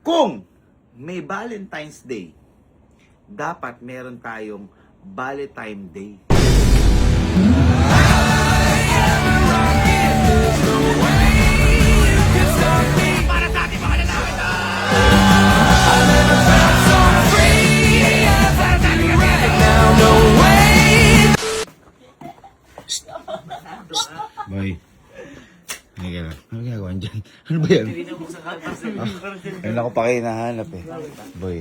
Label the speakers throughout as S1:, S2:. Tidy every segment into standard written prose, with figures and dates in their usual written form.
S1: Kung may Valentine's Day, dapat meron tayong Valentine Day. Para sa ating mga lalaki to! Boy. Hindi ka lang. Ano ginagawa dyan? Ano ba yan? Ayun ako pa kayo nahanap eh. Boy,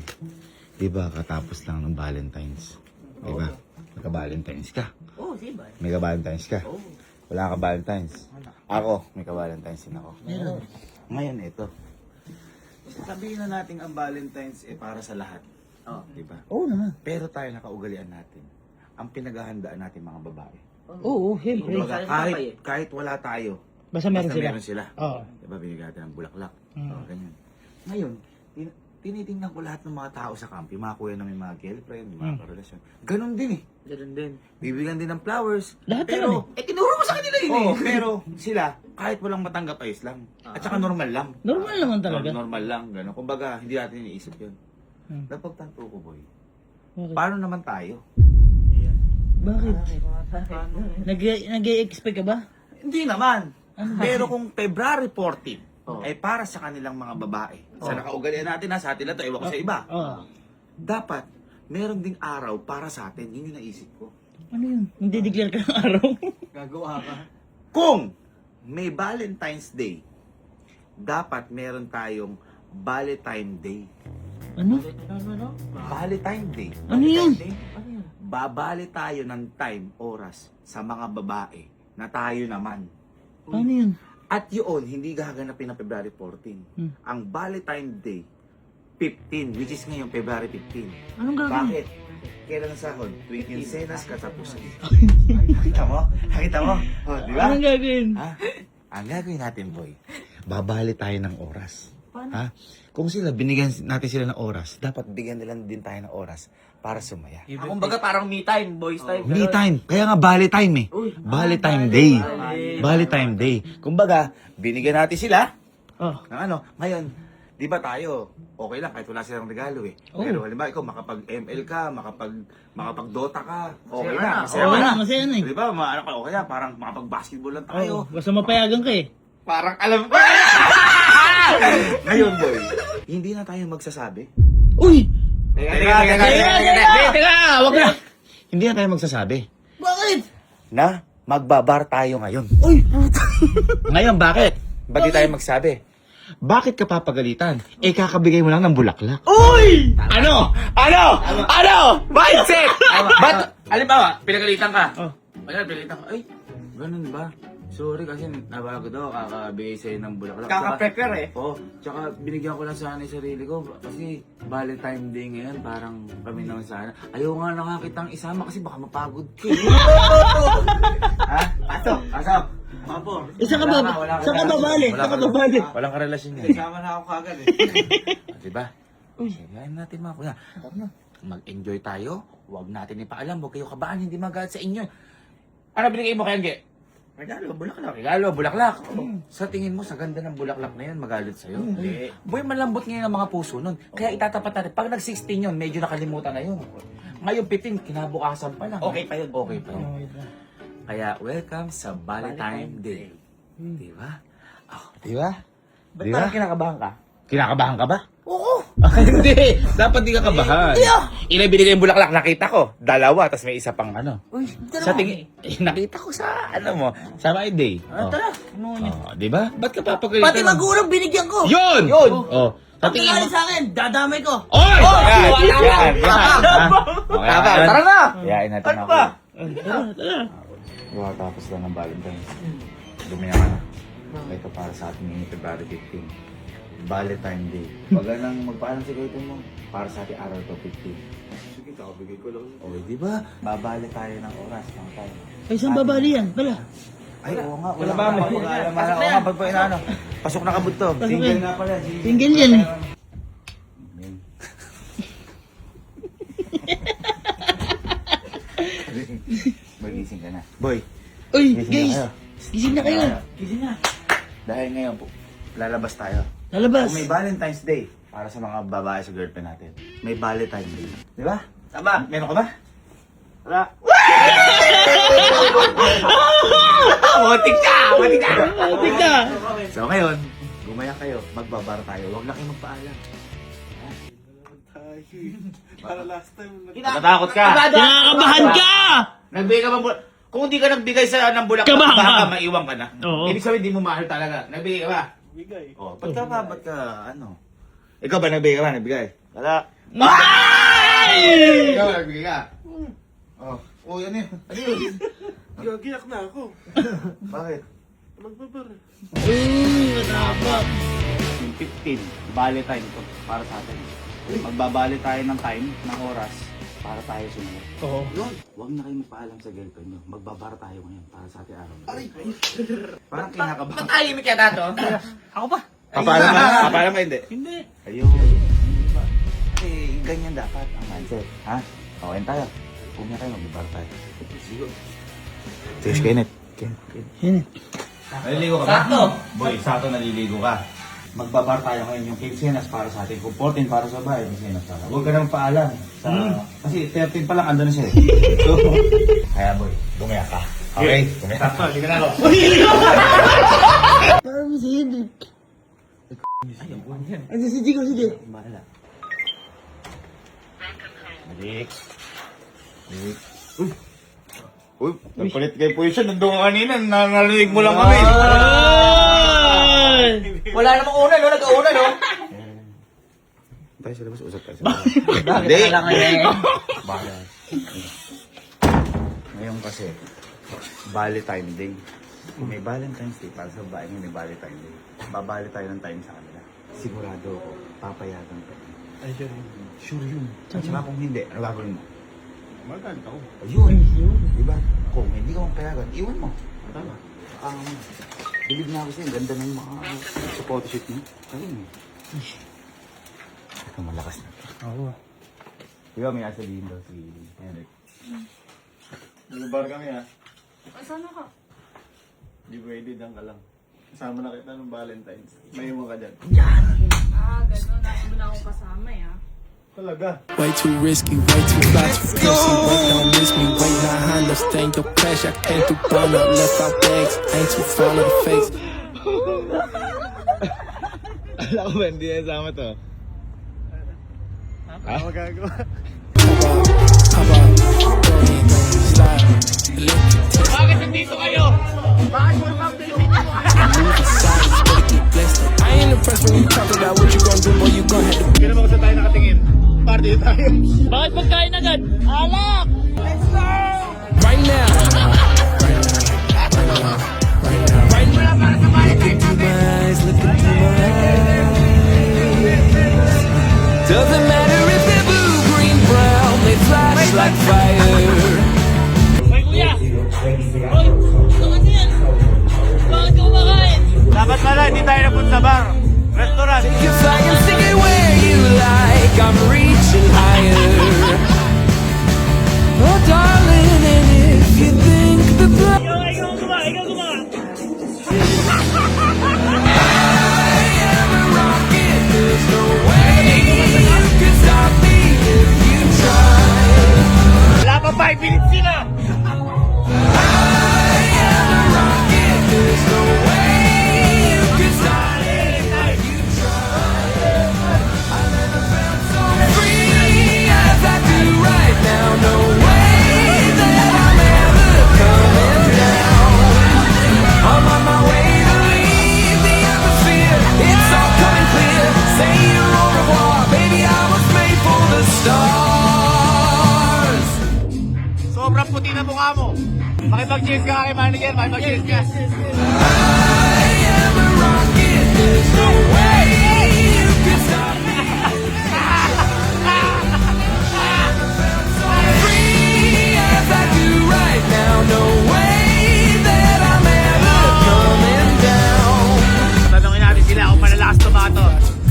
S1: di ba katapos lang ng Valentine's? Di ba? Magka-Valentine's ka.
S2: Oo, diba?
S1: May ka-Valentine's ka. Wala ka Valentine's. Ako, may ka-Valentine's din ako.
S2: Meron.
S1: Ngayon, ito. Sabihin na natin ang Valentine's para sa lahat.
S2: Oo.
S1: Di ba?
S2: Oo naman.
S1: Pero tayo nakaugalian natin. Ang pinaghahandaan natin mga babae.
S2: Oo, siyempre.
S1: Kumbaga, kahit wala tayo,
S2: Basta meron sila.
S1: meron sila.
S2: Oo.
S1: Diba, binigyan natin ng bulaklak. Ganyan. Ngayon, tinitingnan ko lahat ng mga tao sa camp, yung mga kuya na may mga girlfriend, yung mga karelasyon. Ganon din eh.
S2: Ganun din.
S1: Bibigyan din ng flowers.
S2: Lahat
S1: pero,
S2: naman tinuro mo sa kanila yun
S1: oo, pero sila, kahit walang matanggap ayos lang. At saka normal lang.
S2: Normal naman talaga.
S1: Normal lang, gano'n. Kumbaga, hindi natin iniisip yun.
S2: Hmm.
S1: Napagtanto ko, boy.
S2: Bakit?
S1: Paano naman tayo?
S2: Bakit? Nag-i-expect ka ba?
S1: Hindi naman. Pero kung February 14 ay para sa kanilang mga babae, sa nakaugalian natin sa atin lang to, ewan ko sa iba.
S2: Oo.
S1: Dapat, meron ding araw para sa atin. Yun yung naisip ko.
S2: Ano yun? Hindi declare ka ng araw?
S1: Gagawa ka. Kung may Valentine's Day, dapat meron tayong Valentine Day.
S2: Ano?
S1: Valentine Day.
S2: Ano yun?
S1: Babali tayo ng time, oras sa mga babae na tayo naman.
S2: Paano yun?
S1: At yun, hindi gaganapin ng February 14. Ang Valentine Day, 15, which is ngayon February 15.
S2: Anong gagawin?
S1: Bakit? Kailan ang sahod? Tuwing Quincenas katapusan. Nakita mo? Nakita mo? Oh, di ba?
S2: Anong gagawin?
S1: Ha? Ang gagawin natin, boy, babali tayo ng oras. Ha? Kung sila, binigyan natin sila ng oras, dapat bigyan nila din tayo ng oras para sumaya.
S3: Kumbaga parang me time, boys time.
S1: Me time. Kaya nga, Bali time eh. Bali time day. Bali time day. Kumbaga, binigyan natin sila
S2: Oh.
S1: ng ano. Ngayon, di ba tayo, okay lang kahit wala silang regalo eh. Pero halimbawa, ikaw makapag-ML ka, makapag-Dota ka, okay na. Masaya
S2: Oo
S1: ka na.
S2: na, masaya na eh.
S1: Di ba, ano ka, okay na, parang makapag-basketball lang tayo.
S2: Oo. Basta mapayagan ka eh.
S1: Parang alam ko. Ngayon, boy, hindi na tayo magsasabi.
S2: Uy!
S1: Teka,
S2: wag na!
S1: hindi na tayo magsasabi
S2: Bakit?
S1: na magbabar tayo ngayon.
S2: Uy!
S1: Ngayon, bakit? Ba't di tayo magsabi? Bakit ka papagalitan? Eh, kakabigay mo lang ng bulaklak.
S2: Uy!
S1: Ano? Ano? Ano? Mindset!
S3: Ba't, alimbawa, pinagalitan ka.
S2: Oh.
S3: Wala, pinagalitan ka. Ay,
S1: Ganun ba? Sorry kasi nabago daw, kakabigay sa'yo ng bulaklak.
S3: kaka-prepare eh.
S1: Oo, tsaka binigyan ko lang sana yung sarili ko kasi Valentine Day ngayon, parang kami naman sana. Ayaw nga nakakitang isama kasi baka mapagod ka. Ha? Pasok!
S3: Apo.
S2: Saan ka ba? Saan ka babali? Saan ka babali?
S1: Walang karelasyon yan.
S3: Sama na ako kagad eh.
S1: Diba? Sabihin natin mga kuya, mag-enjoy tayo, huwag natin ipaalam, huwag kayo kabaan, hindi magalit sa inyo.
S3: Ano binigay mo kay Angge?
S1: Regalo, bulaklak. Sa tingin mo, sa ganda ng bulaklak na yun, magalit sa'yo?
S3: Hindi.
S1: Boy, malambot ngayon ang mga puso nun. Kaya itatapat natin. Pag nag-16 yun, medyo nakalimutan na yun. Ngayon, 15, kinabukasan pa lang.
S3: Okay pa yun.
S1: Okay pa yun. Kaya, welcome sa Valentine Day. Di ba? Oh, di ba?
S3: Ba't parang kinakabahan ka?
S1: Kinakabahan ka ba?
S3: Oo.
S1: Hindi. Dapat di ka kabahan. Ilan binigay yung bulaklak, nakita ko. Dalawa, tapos may isa pang ano.
S3: Uy,
S1: Sa tingin, nakita ko sa, ano mo, sa my day.
S3: Tara.
S1: Di ba? Ba't ka papagalitan?
S2: Pati magulang binigyan ko!
S1: Yun!
S3: Yun!
S1: Oh. Sa
S2: Pag
S1: tingin mo.
S2: nangyari sa akin, dadamay ko!
S1: Oy! Yan!
S3: Yan!
S1: Tama!
S3: Tara na!
S1: Yain natin
S3: Ano
S1: ako.
S3: ba?
S1: Diba, tapos lang ng Valentine's. Dumiyan ka na. Ito para sa ating ngayon, February 15. Valentine Day. Pag nang magpaalam si Kuya mo, para sa ating araw to 15. Sige, kakabigay ko lang. O, di ba? Babali tayo ng oras. Ng time.
S2: Ay, saan babali yan? Bala.
S1: Ay, oo nga.
S3: Wala ba mo?
S1: Oo nga, pag po inaano. Pasok na kabut to. Single
S2: yan.
S1: nga pala.
S2: Single yan eh.
S1: Magising ka na. Boy,
S2: Uy,
S1: gising
S2: guys!
S1: na kayo.
S2: Gising na kayo.
S1: Gising na. Dahil ngayon po, lalabas tayo.
S2: Lalabas.
S1: Kung may Valentine's Day, para sa mga babae sa girlfriend natin. May Valentine Day. Di ba?
S3: Tama.
S1: Meron ka ba?
S3: Wala. Matik ka! Matik ka!
S2: Tigna.
S1: So ngayon, gumaya kayo, magbabar tayo. Huwag na kayo magpaalam.
S4: Para last time.
S3: Natatakot ka.
S2: Kinakabahan ka!
S3: Nagbigay ka ba kung hindi ka nagbigay ng bulaklak,
S2: Kabahan
S3: baka
S2: ka.
S3: maiwan ka na.
S2: Oo.
S3: Ibig sabihin, di mo mahal talaga. Nagbigay ka ba?
S4: Bigay.
S1: Oh, ba't ka, ano? Ikaw ba nagbigay ka ba? Nagbigay? Wala.
S2: Ay!
S3: Ikaw ba nagbigay ka? Oh. Oh, ano yun? Ano yun?
S4: Gagiyak na ako.
S1: Bakit?
S4: Magbabar.
S2: Matapang.
S1: Yung 15, Valentine to, para sa atin. Magbabali tayo ng time, ng oras, para tayo sumunod.
S2: Oo.
S1: Yun, huwag na kayo magpaalam sa girlfriend nyo. Magbabar tayo ngayon para sa ating araw. Parang kinakabahan.
S3: Ba't tahimik ka na to?
S2: Ako pa.
S1: Papaalam ka? Papaalam ka hindi?
S2: Hindi.
S1: Ayun. Diba? Kasi ganyan dapat ang mindset. Ha? Okay tayo. Huwag na kayo, magbabar tayo. Sige. Sige, Kenneth.
S2: Yan.
S1: Naliligo ka ba? Sakto. Boy, sakto naliligo ka. Magbabar tayo ngayon yung quincenas para sa atin. Kung 14 para sa bahay, quincenas para. Huwag ka nang paalam. Sa, Kasi 13 pa lang, ando na siya eh. So, kaya boy, bumaya ka. Okay? Bumaya ka.
S3: Sakto, hindi ka na ako.
S2: Parang si Hendrik. Ano si Jigo, sige.
S1: Bahala. Balik. Balik. Uy, nagpalit kayo po yun siya. Nandun ka kanina, narinig mo lang kami.
S2: Ay!
S3: Wala namang una, no? Nag-una, no?
S1: Tayo sa labas, usap tayo sa labas.
S3: Bakit wala ngayon?
S1: Bahala. Ngayon kasi, Valentine Day. May Valentine's Day para sa babae may Valentine Day. Babali tayo ng time sa kanila. Sigurado ako, papayagan ka.
S4: Ay, sure.
S1: Sure yun. At saka kung hindi, ano gagawin mo?
S4: Magkano ako.
S1: Ayun. Diba? Kung hindi ka papayagan, iwan mo. Tama. Believe na ako sa'yo. Ganda na yung mga sa photoshoot niyo. Ayun. Ito malakas na.
S2: Oo.
S1: Diba may asabihin daw si Henrik? Nagbar kami ha.
S5: Saan ka?
S4: Di pwede, dang ka lang. Kasama na kita ng Valentine's. May iwan ka dyan.
S5: Ah, gano'n. Dahil mo na akong kasama, eh, ah.
S4: Talaga.
S6: Way too risky, way too fast for pussy. Wait, don't miss me. Wait, not understand your crash. I came through burn up, left out bags. Ain't too fond of the fakes.
S1: Alam ko ba hindi na sama to?
S4: Ha? Magagawa.
S6: How about, go ahead, slide, lift,
S3: Bakit nandito kayo? Bakit mo naman
S6: silence, better get blessed. I ain't impressed when you talk about what you gon' do, boy, you gon' have to.
S3: Hindi naman kung saan tayo nakatingin. Party tayo.
S2: Bakit pagkain agad? Alak!
S6: Right now. Right now. Look into my eyes, look into my eyes. Doesn't matter if they're blue, green, brown, they flash like fire.
S2: Ay, kuya! Oy! Bakit yan? Bakit ka kumakain?
S3: Dapat pala, hindi tayo napunta sa bar. Restaurant.
S6: Take your flag and stick it where you like. I'm reaching higher. Oh, darling, and if you think the blood.
S2: Ikaw kumakain, ikaw kumakain.
S6: I am a rocket, there's no way you can stop me if you try.
S3: Wala pa 5 minutes sila.
S6: I am a rocket, there's no way you can stop me if you try. I never felt so free as I do right now. No way that I'm ever coming down. I'm on my way to leave the atmosphere. It's all coming clear. Say your au revoir, baby. I was made for the stars.
S3: Sobrang puti na mukha mo. Makipag-cheers ka kay manager, makipag-cheers ka.
S6: I am a rocket. There's no way you can stop me. So free as I do right now. No way that I'm ever coming down.
S3: Tanungin natin sila kung malalakas tomato.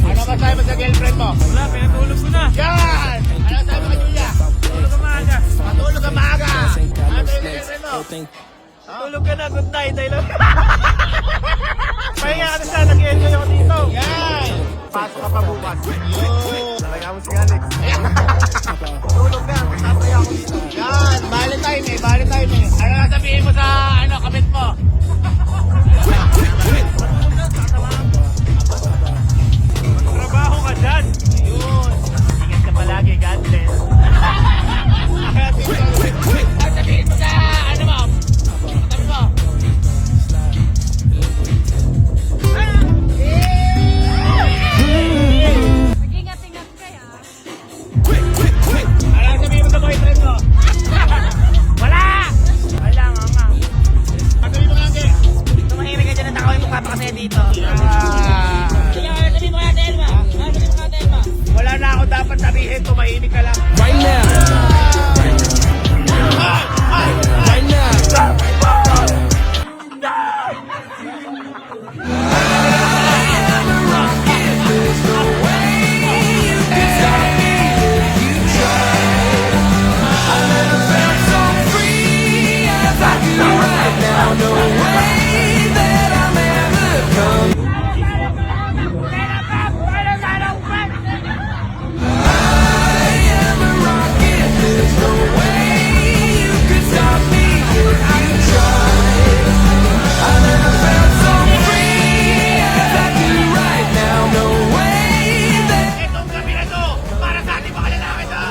S3: Ano masabi mo sa girlfriend mo? Wala, pinatulog ko na. Yan! Ano masabi mo kay Julia? Tulog ka maaga. Matulog ka maaga. Ano tayo sa girlfriend mo?
S4: Tulog ka na, good night. I love you. Pahinga ka na siya, nag-enjoy ako dito.
S3: Yan! Pasok ka pa bukas. Talaga mo si Alex. Tulog na, sasaya ako dito. Yan, Valentine eh, Valentine eh. Ano sasabihin mo sa, kabit mo? Trabaho ka dyan. Yun. Ingat ka palagi, God bless. Sasabihin mo sa, mo? Sabi mo?
S5: Mag-ingat-ingat kaya.
S3: Ano sabihin mo sa boyfriend mo? Wala! Wala, mama. Sabihin mo nga, Ate.
S2: Tumahimik ka dyan at ako yung mukha pa kasi dito. Sige, sabihin mo kaya Telma. Sabihin mo kaya Telma.
S3: Wala na ako dapat sabihin, tumahimik ka lang.
S6: Right now. Right now.
S3: Itong gabi na to, para sa ating mga lalaki to.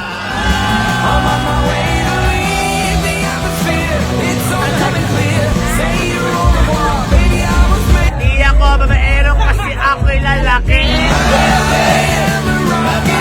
S3: Di ako babaero kasi ako'y lalaki. Dito mga lalaki!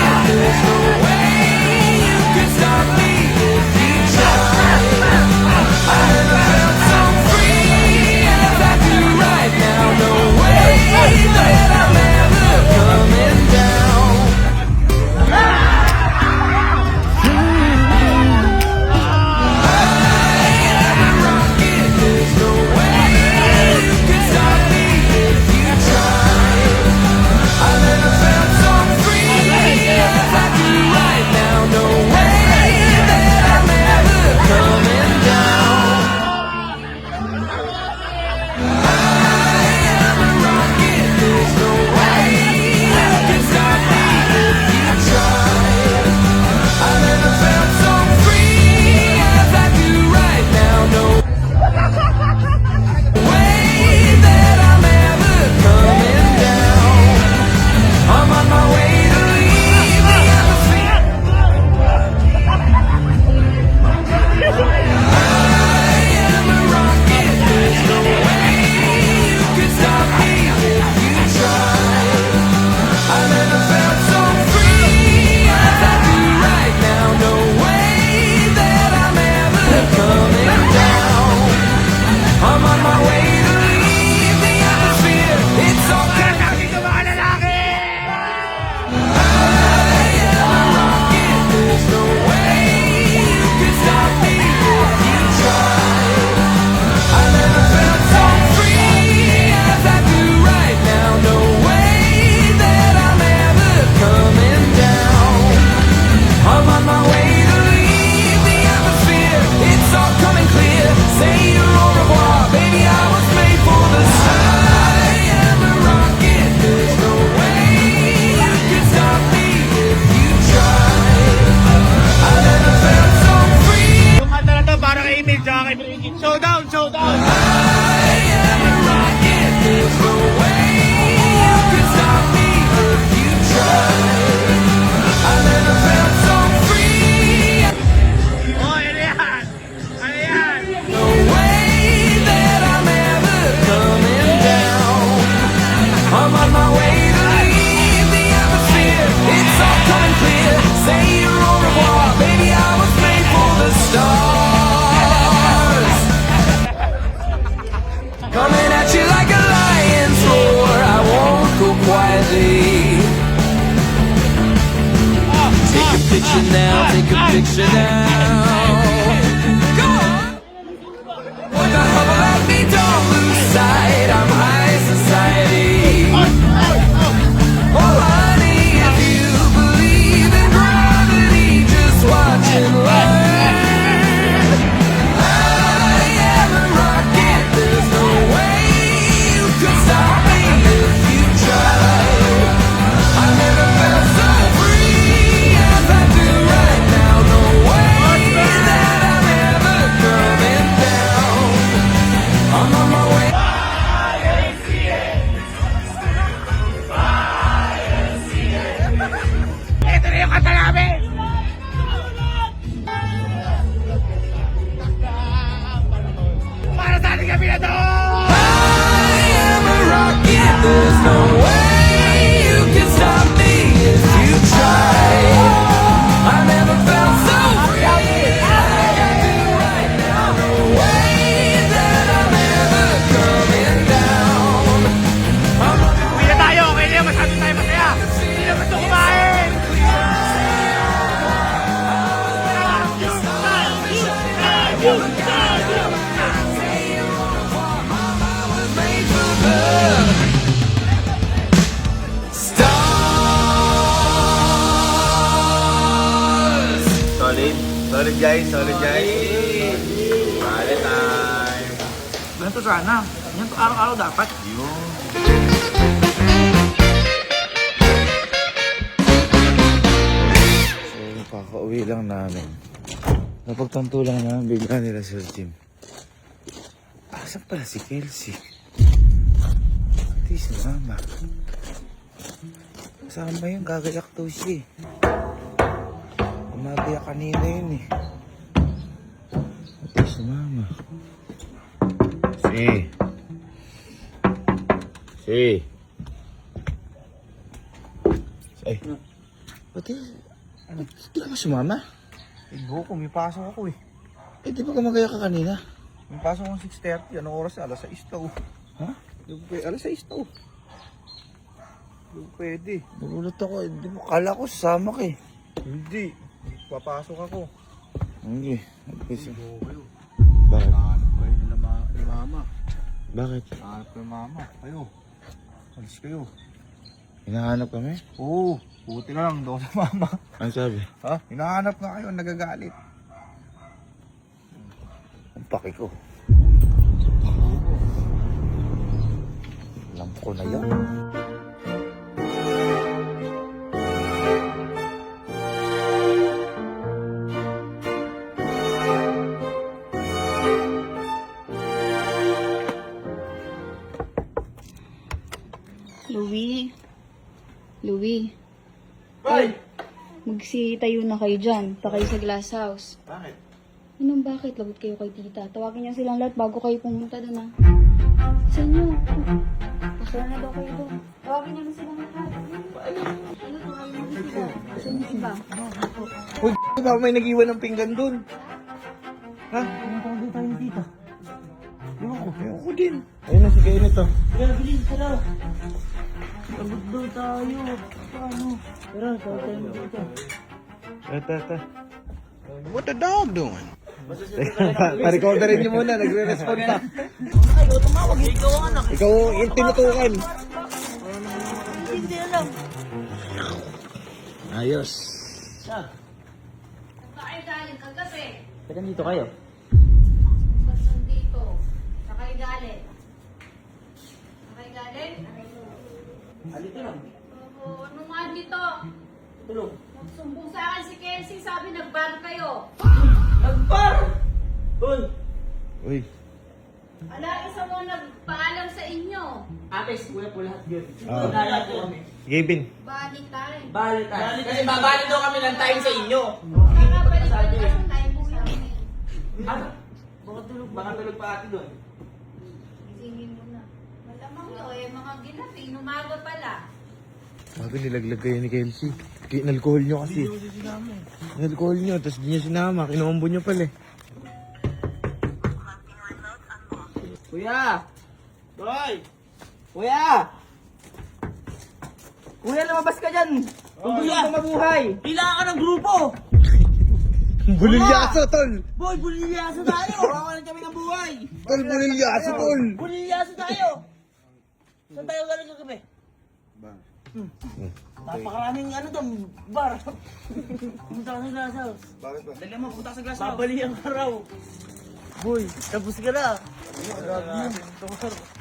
S3: Yung kanta na to para kay Emil tsaka kay Brigitte. Showdown! Showdown! Oh, ano yan? Ano yan?
S6: I'm on my way to leave the atmosphere. It's all coming clear. Say your au revoir, baby. I was made for the stars. Coming at you like a lion's roar. I won't go quietly. Take a picture now. Take a picture now. Go on. What the hell let me don't lose sight. I'm high society. Oh, honey, if you believe in gravity, just watch and learn. I am a rocket. There's no way you can stop me if you try.
S3: namin! Para sa ating kami na to!
S6: I am a rocket, there's no way you can stop me if you try. I never felt so free. I got you right now. No way that I'm ever coming down.
S3: Uwi na tayo, okay na yun, masyado tayo masaya. Hindi na gusto kumain!
S1: Solid. Solid guys, solid guys. Valentine.
S2: Ganito sana. Yan to araw-araw dapat.
S1: Yun. So, kakauwi lang namin. Napagtanto lang namin bigla nila Sir Jim. Asan pala si Kelsey? Pati si Mama. Kasama yun, gagayak daw siya eh. Umagayak kanina yun eh. Pati si Mama. Ay. Pati, ano, di ka ba sumama?
S4: Eh, buko, may pasok ako eh.
S1: Eh, di ba gumagaya ka kanina?
S4: May pasok akong 6:30. Anong oras? Alas 6 daw.
S1: Ha?
S4: Alas 6 daw. Hindi pwede.
S1: Nagulat ako. Hindi mo, kala ko sasama ka eh.
S4: Hindi. Papasok ako.
S1: Hindi. Kasi,
S4: Oo kayo.
S1: bakit?
S4: Hanap kayo nila ni Mama.
S1: Bakit?
S4: Hanap kayo Mama. Kayo. Alis kayo.
S1: Hinahanap kami?
S4: Oo. Buti na lang doon sa Mama.
S1: Ano sabi?
S4: Ha? Hinahanap na kayo. Nagagalit.
S1: Ang paki ko. Alam ko na yan.
S7: Louie. Louie. Hoy! Magsitayo na kayo dyan. Pa kayo sa glass house.
S1: Bakit?
S7: Anong bakit? Lagot kayo kay tita. Tawagin niyo silang lahat bago kayo pumunta doon, ha? Sa inyo. Pasara na daw kayo doon. Tawagin niyo na silang lahat. Ano to? Ayaw mo sila. Saan yung iba?
S4: Uy, ba may nag-iwan ng pinggan doon? Ha?
S2: Ano pa doon tayo dito?
S4: Ewan ko din.
S1: Ayun na si Kenneth to.
S2: Tara, bilis, tara. Pagod daw tayo. Paano? Tara, tawag tayo dito.
S1: Ito.
S4: What the dog doing? Pa-recorderin niyo muna. Nagre-respond pa.
S2: Ay, o tumawag. Ikaw ang anak.
S4: Ikaw yung tinutukan.
S2: Hindi alam.
S1: Ayos.
S2: Siya.
S5: Saan galing kagabi?
S2: Teka dito kayo.
S5: Ba't nandito? Saan kayo galing? Saan kayo galing?
S2: Halito lang.
S5: Oo, ano nga dito?
S2: Tulog.
S5: Magsumbong sa akin si Kelsey, sabi nagbar kayo.
S2: Nagpar! Uy!
S1: Uy.
S5: Ala, isa mo nagpaalam sa inyo.
S2: Ate, kuya po lahat yun.
S1: Ah.
S2: Dala po kami.
S1: Gavin.
S5: Balik tayo.
S2: Balik tayo. Kasi babalik daw kami ng time sa inyo.
S5: Kakabalik ko na sa time po sa amin.
S2: Ano? Baka tulog pa ate doon.
S5: Isingin mo na. Malamang yun, eh, mga ginaping, umaga pala.
S1: Bago nilaglag kayo ni Kelsey. Kinalkohol nyo kasi. Kinalkohol nyo, tapos di niya sinama. Kinombo nyo pala eh.
S2: Kuya! Boy! Kuya! Kuya, lumabas ka dyan! Kung gusto mo mabuhay! Kailangan ka ng grupo!
S4: Bulilyaso, tol!
S2: Boy, bulilyaso tayo! Kawalan kami ng buhay!
S4: Tol, bulilyaso, tol!
S2: Bulilyaso tayo! Saan tayo galing kagabi? Napakaraming ano doon, bar. Pumunta ka sa glass house.
S4: Bakit ba?
S2: Dali mo, pumunta ka sa glass house. Babalihan ka raw. Boy, tapos ka na.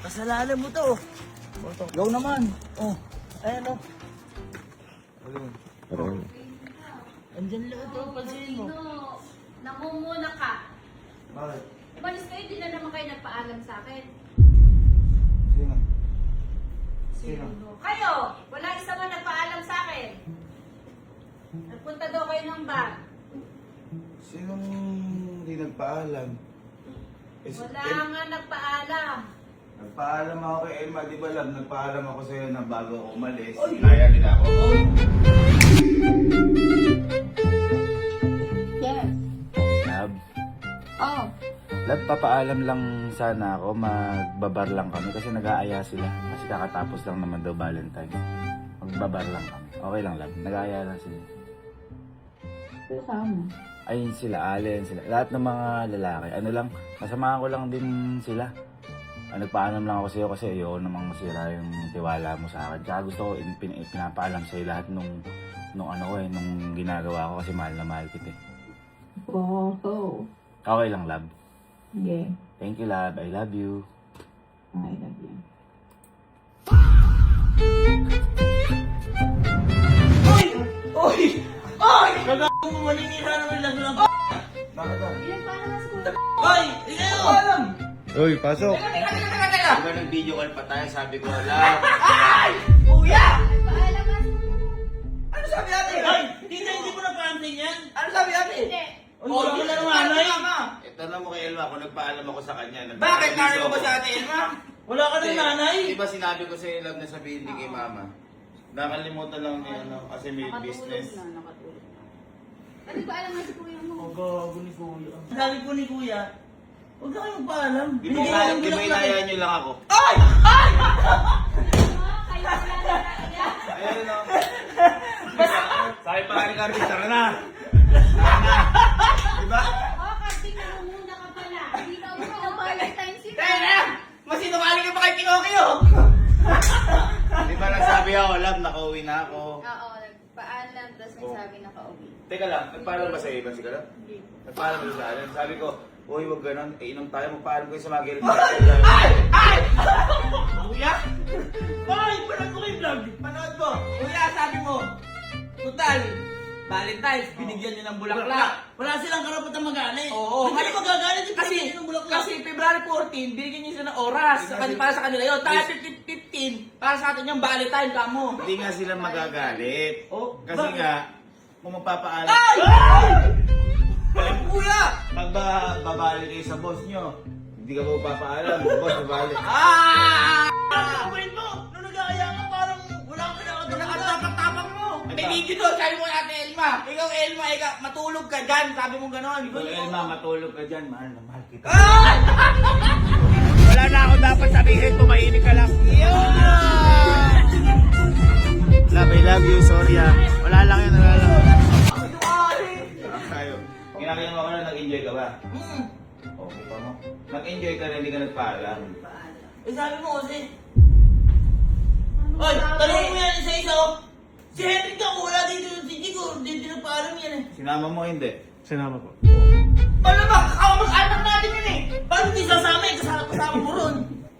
S2: Kasalanan mo to. Ikaw naman. Oh, ayan o.
S1: Parang,
S2: Andyan lang ito, pansinin mo.
S5: Sino? Namumuna ka.
S4: Bakit?
S5: Umalis kayo, di na naman kayo nagpaalam sa akin.
S4: Sino?
S5: Sino? Kayo! Wala isa man nagpaalam sa akin. Nagpunta daw kayo ng bag?
S1: Sinong hindi nagpaalam?
S5: Wala nga nagpaalam.
S1: Nagpaalam ako kay Elma, di ba Lab? Nagpaalam ako sa'yo na bago ako umalis. Kaya nila ako.
S7: Yes.
S1: Lab,
S7: Oh.
S1: Lab, papaalam lang sana ako. Magbabar lang kami kasi nag-aaya sila. Kasi kakatapos lang naman daw Valentine's. Magbabar lang kami. Okay lang Lab, nag-aaya lang sila.
S7: Kasama.
S1: Ayun sila, Allen, sila. Lahat ng mga lalaki. Ano lang, masamahan ko lang din sila. Nagpaalam lang ako sa'yo kasi ayoko namang masira yung tiwala mo sa akin. Tsaka gusto ko pinapaalam sa'yo lahat nung ginagawa ko kasi mahal na mahal kita eh.
S7: Wow.
S1: Okay lang, Lab.
S7: Yeah.
S1: Thank you, Lab. I love you.
S7: I love you.
S2: Gagawin mo, maninira naman lang lang.
S1: Bakit ba?
S7: Pinagpaalam na sa kuya.
S2: Hoy! Ikaw!
S4: Uy, pasok.
S2: Teka!
S1: Diba nag-video call pa tayo, sabi ko, Lab.
S2: Kuya!
S7: Pinagpaalam na sa
S2: Ano sabi ate? Hoy! Tita, hindi mo napansin yan? Ano sabi ate?
S5: Hindi.
S2: Oh, hindi na nanay.
S1: Ito na mo kay Elma, kung nagpaalam ako sa kanya.
S2: Bakit nanay mo ba sa ate Elma? Wala ka ng nanay.
S1: Di ba sinabi ko sa Lab na sabihin ni kay Mama? Nakalimutan lang niya, kasi may business.
S7: Nakatulog na. Ano ba alam na si kuya mo?
S2: Gago ni Kuya. Sabi ko ni Kuya, huwag ka kayo magpaalam.
S1: Di ba inaya niyo lang ako?
S2: Ay!
S5: Kayo wala na kaya.
S1: Ayun o. Sabi pa rin kami, tara na. Diba?
S5: Oh, kasi namumuna ka pala. Hindi ka mo na Valentine's Day.
S2: Teka! Masinungaling ka pa kay Pinocchio!
S1: Di ba nagsabi ako, Lab, nakauwi na ako.
S7: Oo, nagpaalam, tapos may sabi na pauwi.
S1: Teka lang, nagpaalam ba sa iba si Kalab?
S7: Hindi.
S1: Nagpaalam ba sa akin? Sabi ko, uy, wag ganon, inom tayo, magpaalam kayo sa mga girl.
S2: Ay! Ay! Kuya? Ay! Panood mo kayo vlog! Panood mo! Kuya, sabi mo, total, Valentine's, binigyan niyo ng bulaklak. Wala silang karapatang magalit. Oo. Hindi magagalit yung binigyan niyo ng bulaklak. Kasi February 14, binigyan niyo sila ng oras. Para sa kanila yun. Tayo 15, para sa atin yung Valentine kamo.
S1: Hindi nga sila magagalit.
S2: Oh,
S1: Kasi
S2: bakit?
S1: nga, kung magpapaalam,
S2: Ay! Ay! Kuya!
S1: pag babalik kayo sa boss nyo, hindi ka magpapaalam, boss, babalik.
S2: Ah! Gawin mo! Nung nag-aaya ka, parang wala kang kinakagawa. Nakatapang mo! May video doon, sabi mo Ate Elma. Ikaw, Elma, matulog ka dyan. Sabi mo gano'n.
S1: Kung Elma, matulog ka dyan, mahal na mahal kita.
S2: Ah! Wala na ako dapat sabihin, tumahimik ka lang.
S1: Love, I love you, sorry ah. Wala lang yun, wala lang. Ayaw. Kinakailan mo na, nag-enjoy ka ba? Okay pa mo. Nag-enjoy ka na, hindi ka nagpaalam.
S2: Eh, sabi mo kasi. Oy, tanong mo yan isa-isa oh. Si Henry ka, wala dito. Si Chico, hindi nagpaalam yan eh.
S1: Sinama mo, hindi?
S4: Sinama ko.
S2: Paano ba? Mag-anak natin yun eh. Paano hindi sasama eh? Kasama mo ron.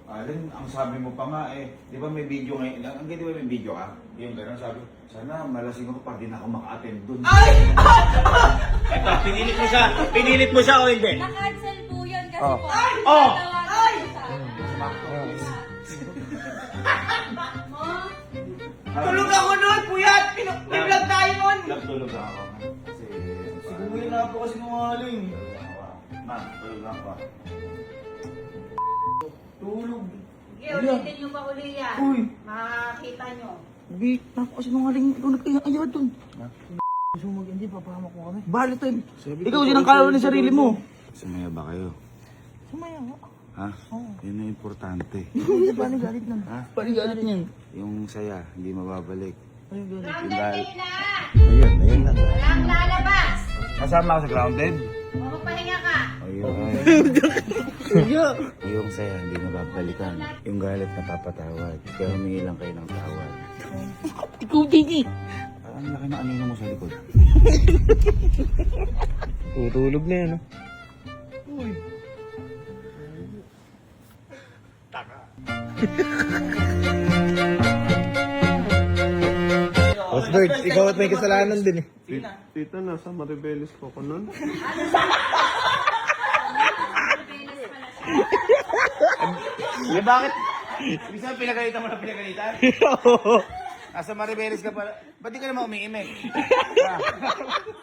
S1: Alin, ang sabi mo pa nga eh, di ba may video ngayon, di ba may video ka? Yung gano'n sabi, sana malasing ako pag di na ako maka-attend dun.
S2: Ay!
S1: Eto, pinilit mo siya o hindi?
S7: Na-cancel po yun kasi
S1: Oh.
S7: po.
S1: Oh!
S7: Ay!
S2: Tulog ako nun, puyat! Pinag-vlog tayo nun!
S1: Nagtulog lang ako. Kasi,
S2: Siguro na po kasi nungaling.
S1: Ma, tulog lang ako.
S2: Tulog.
S5: Sige, ulitin nyo pa uli yan.
S2: Uy.
S5: Makakita nyo.
S2: Hindi, ako kasi nungaling. Ikaw nagkaya dun. Gusto mo hindi, papahama ko kami. Valentine. Ikaw din ang kalaw ng sarili mo.
S1: Sumaya ba kayo?
S2: Sumaya nga.
S1: Ha? Yun ang importante.
S2: Hindi ba galit nan?
S1: Ha?
S2: Panigalit niyan.
S1: Yung saya, hindi mababalik.
S5: Grounded kayo na!
S1: Ayun lang.
S5: Walang lalabas!
S1: Kasama ako sa grounded?
S5: Magpahinga ka!
S1: Ayun. Yung saya, hindi mababalikan. Yung galit na papatawad. Kaya humingi lang kayo ng tawad.
S2: Ikaw din eh.
S1: Ang laki ng anino mo sa likod.
S4: Tutulog na yan, no? Osbert, ikaw at may kasalanan din eh.
S8: Tita, nasa Maribeles po ko nun.
S1: Eh bakit? Ibig sabihin pinagalitan mo na pinagalitan? Nasa Maribeles ka pala. Ba't di ka naman umiimik?